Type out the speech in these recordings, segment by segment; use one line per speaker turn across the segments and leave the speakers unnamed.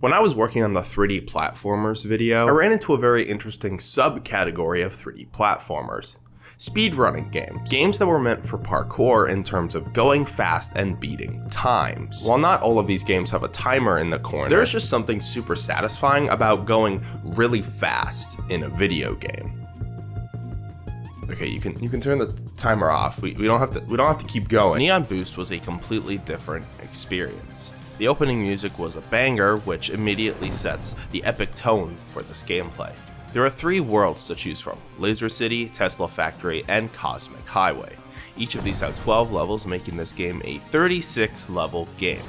When I was working on the 3D platformers video, I ran into a very interesting subcategory of 3D platformers. Speedrunning games. Games that were meant for parkour in terms of going fast and beating times. While not all of these games have a timer in the corner, there's just something super satisfying about going really fast in a video game. Okay, you can turn the timer off. We don't have to keep going. Neon Boost was a completely different experience. The opening music was a banger, which immediately sets the epic tone for this gameplay. There are 3 worlds to choose from: Laser City, Tesla Factory, and Cosmic Highway. Each of these have 12 levels, making this game a 36-level game.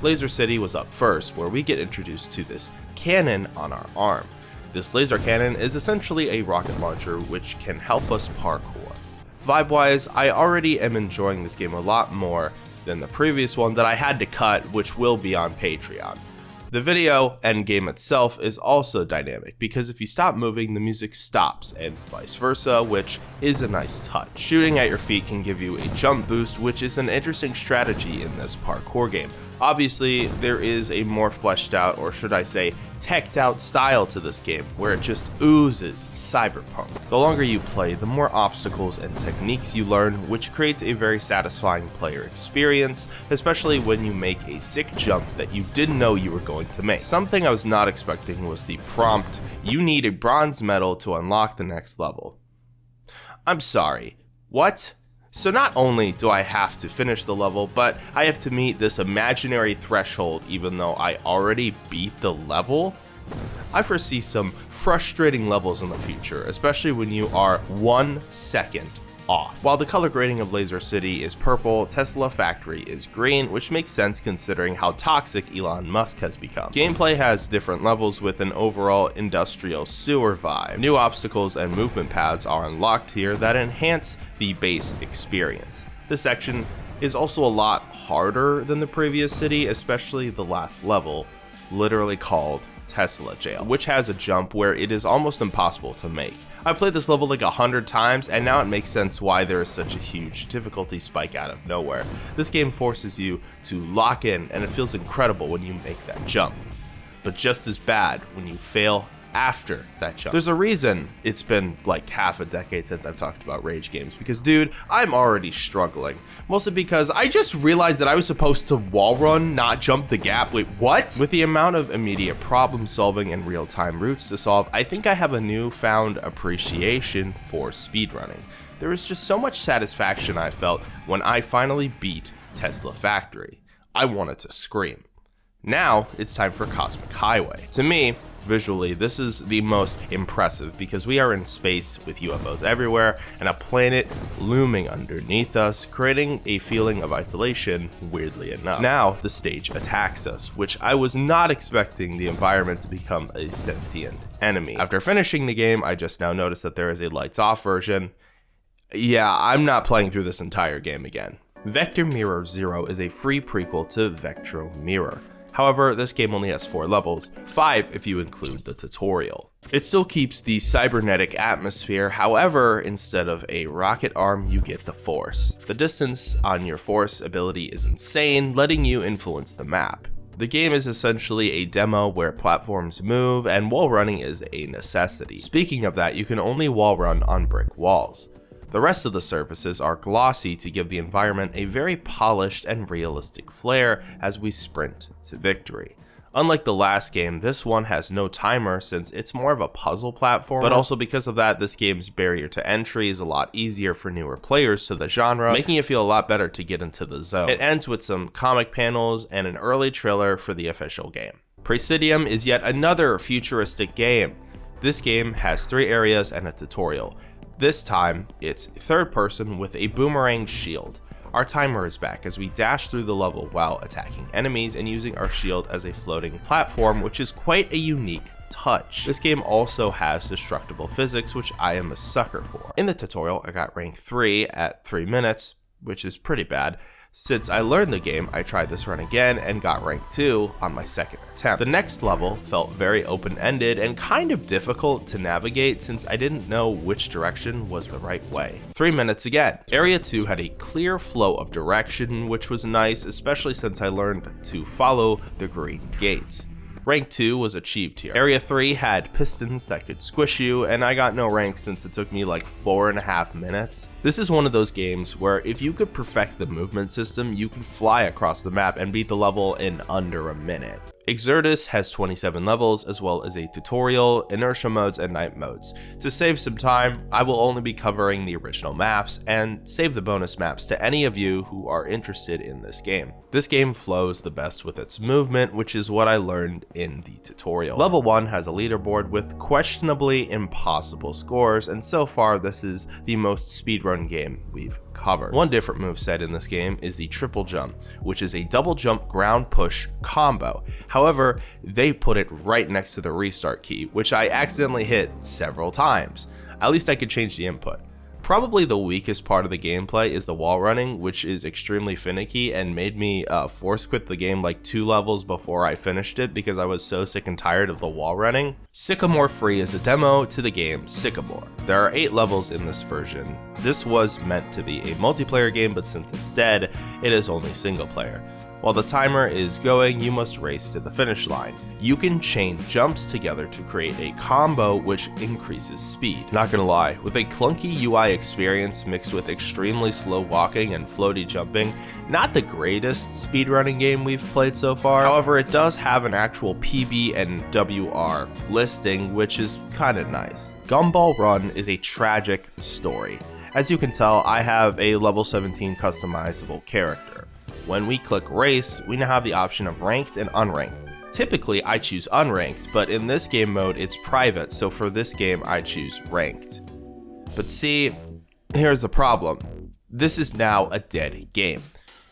Laser City was up first, where we get introduced to this cannon on our arm. This laser cannon is essentially a rocket launcher which can help us parkour. Vibe-wise, I already am enjoying this game a lot more than the previous one that I had to cut, which will be on Patreon. The video and game itself is also dynamic, because if you stop moving, the music stops, and vice versa, which is a nice touch. Shooting at your feet can give you a jump boost, which is an interesting strategy in this parkour game. Obviously, there is a more fleshed out, or should I say, teched out style to this game, where it just oozes cyberpunk. The longer you play, the more obstacles and techniques you learn, which creates a very satisfying player experience, especially when you make a sick jump that you didn't know you were going to make. Something I was not expecting was the prompt, "You need a bronze medal to unlock the next level." I'm sorry, what? So not only do I have to finish the level, but I have to meet this imaginary threshold even though I already beat the level? I foresee some frustrating levels in the future, especially when you are 1 second off. While the color grading of Laser City is purple, Tesla Factory is green, which makes sense considering how toxic Elon Musk has become. Gameplay has different levels with an overall industrial sewer vibe. New obstacles and movement paths are unlocked here that enhance the base experience. This section is also a lot harder than the previous city, especially the last level, literally called Tesla Jail, which has a jump where it is almost impossible to make. I played this level like 100 times, and now it makes sense why there is such a huge difficulty spike out of nowhere. This game forces you to lock in, and it feels incredible when you make that jump, but just as bad when you fail after that jump. There's a reason it's been like half a decade since I've talked about rage games, because dude, I'm already struggling. Mostly because I just realized that I was supposed to wall run, not jump the gap. Wait, what? With the amount of immediate problem solving and real-time routes to solve, I think I have a newfound appreciation for speedrunning. There was just so much satisfaction I felt when I finally beat Tesla Factory. I wanted to scream. Now it's time for Cosmic Highway. To me, visually, this is the most impressive because we are in space with UFOs everywhere and a planet looming underneath us, creating a feeling of isolation, weirdly enough. Now the stage attacks us, which I was not expecting the environment to become a sentient enemy. After finishing the game, I just now noticed that there is a lights off version. Yeah, I'm not playing through this entire game again. Vectromirror 0 is a free prequel to Vectromirror. However, this game only has 4 levels, 5 if you include the tutorial. It still keeps the cybernetic atmosphere, however, instead of a rocket arm, you get the Force. The distance on your Force ability is insane, letting you influence the map. The game is essentially a demo where platforms move, and wall running is a necessity. Speaking of that, you can only wall run on brick walls. The rest of the surfaces are glossy to give the environment a very polished and realistic flair as we sprint to victory. Unlike the last game, this one has no timer since it's more of a puzzle platform, but also because of that, this game's barrier to entry is a lot easier for newer players to the genre, making it feel a lot better to get into the zone. It ends with some comic panels and an early trailer for the official game. Praesidium is yet another futuristic game. This game has 3 areas and a tutorial. This time, it's third person with a boomerang shield. Our timer is back as we dash through the level while attacking enemies and using our shield as a floating platform, which is quite a unique touch. This game also has destructible physics, which I am a sucker for. In the tutorial, I got rank 3 at 3 minutes, which is pretty bad. Since I learned the game, I tried this run again and got rank 2 on my second attempt. The next level felt very open-ended and kind of difficult to navigate since I didn't know which direction was the right way. 3 minutes again. Area 2 had a clear flow of direction, which was nice, especially since I learned to follow the green gates. Rank 2 was achieved here. Area 3 had pistons that could squish you, and I got no rank since it took me like 4.5 minutes. This is one of those games where if you could perfect the movement system, you can fly across the map and beat the level in under a minute. Exertus has 27 levels, as well as a tutorial, inertia modes, and night modes. To save some time, I will only be covering the original maps and save the bonus maps to any of you who are interested in this game. This game flows the best with its movement, which is what I learned in the tutorial. Level 1 has a leaderboard with questionably impossible scores, and so far this is the most speedrun game we've covered. One different moveset in this game is the triple jump, which is a double jump ground push combo. However, they put it right next to the restart key, which I accidentally hit several times. At least I could change the input. Probably the weakest part of the gameplay is the wall running, which is extremely finicky and made me force quit the game like 2 levels before I finished it because I was so sick and tired of the wall running. Sycamore Free is a demo to the game Sycamore. There are 8 levels in this version. This was meant to be a multiplayer game, but since it's dead, it is only single player. While the timer is going, you must race to the finish line. You can chain jumps together to create a combo which increases speed. Not gonna lie, with a clunky UI experience mixed with extremely slow walking and floaty jumping, not the greatest speedrunning game we've played so far. However, it does have an actual PB and WR listing, which is kinda nice. Gumball Run is a tragic story. As you can tell, I have a level 17 customizable character. When we click race, we now have the option of ranked and unranked. Typically, I choose unranked, but in this game mode, it's private, so for this game, I choose ranked. But see, here's the problem. This is now a dead game.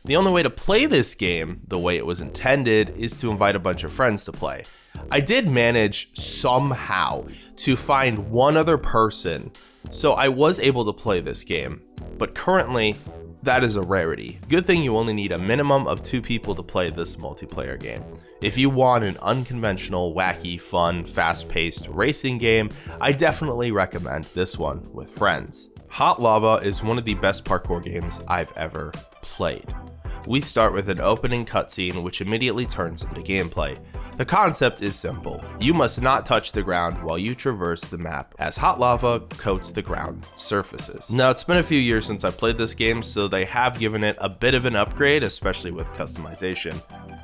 The only way to play this game the way it was intended is to invite a bunch of friends to play. I did manage somehow to find one other person, so I was able to play this game, but currently, that is a rarity. Good thing you only need a minimum of 2 people to play this multiplayer game. If you want an unconventional, wacky, fun, fast-paced racing game, I definitely recommend this one with friends. Hot Lava is one of the best parkour games I've ever played. We start with an opening cutscene which immediately turns into gameplay. The concept is simple. You must not touch the ground while you traverse the map as hot lava coats the ground surfaces. Now, it's been a few years since I played this game, so they have given it a bit of an upgrade, especially with customization.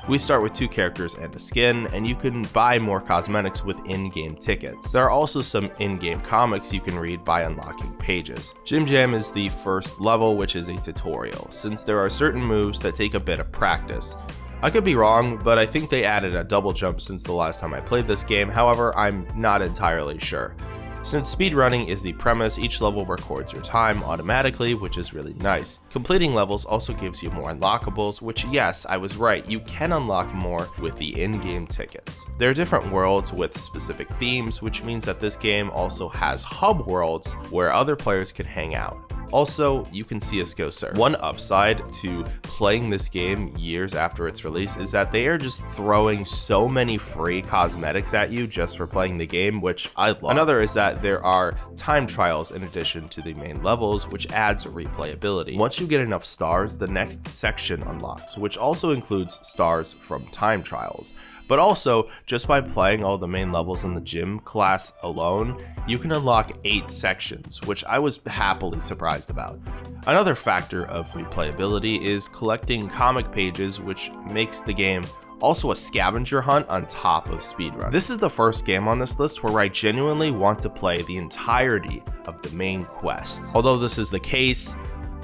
We start with 2 characters and a skin, and you can buy more cosmetics with in-game tickets. There are also some in-game comics you can read by unlocking pages. Jim Jam is the first level, which is a tutorial, since there are certain moves that take a bit of practice. I could be wrong, but I think they added a double jump since the last time I played this game, however, I'm not entirely sure. Since speedrunning is the premise, each level records your time automatically, which is really nice. Completing levels also gives you more unlockables, which yes, I was right, you can unlock more with the in-game tickets. There are different worlds with specific themes, which means that this game also has hub worlds where other players can hang out. Also, you can see us go surf. One upside to playing this game years after its release is that they are just throwing so many free cosmetics at you just for playing the game, which I love. Another is that there are time trials in addition to the main levels, which adds replayability. Once you get enough stars, the next section unlocks, which also includes stars from time trials. But also, just by playing all the main levels in the gym class alone, you can unlock 8 sections, which I was happily surprised about. Another factor of replayability is collecting comic pages, which makes the game also a scavenger hunt on top of speedrun. This is the first game on this list where I genuinely want to play the entirety of the main quest. Although this is the case,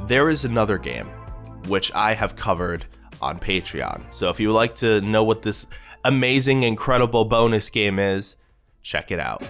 there is another game, which I have covered on Patreon. So if you would like to know what this amazing, incredible bonus game is, check it out.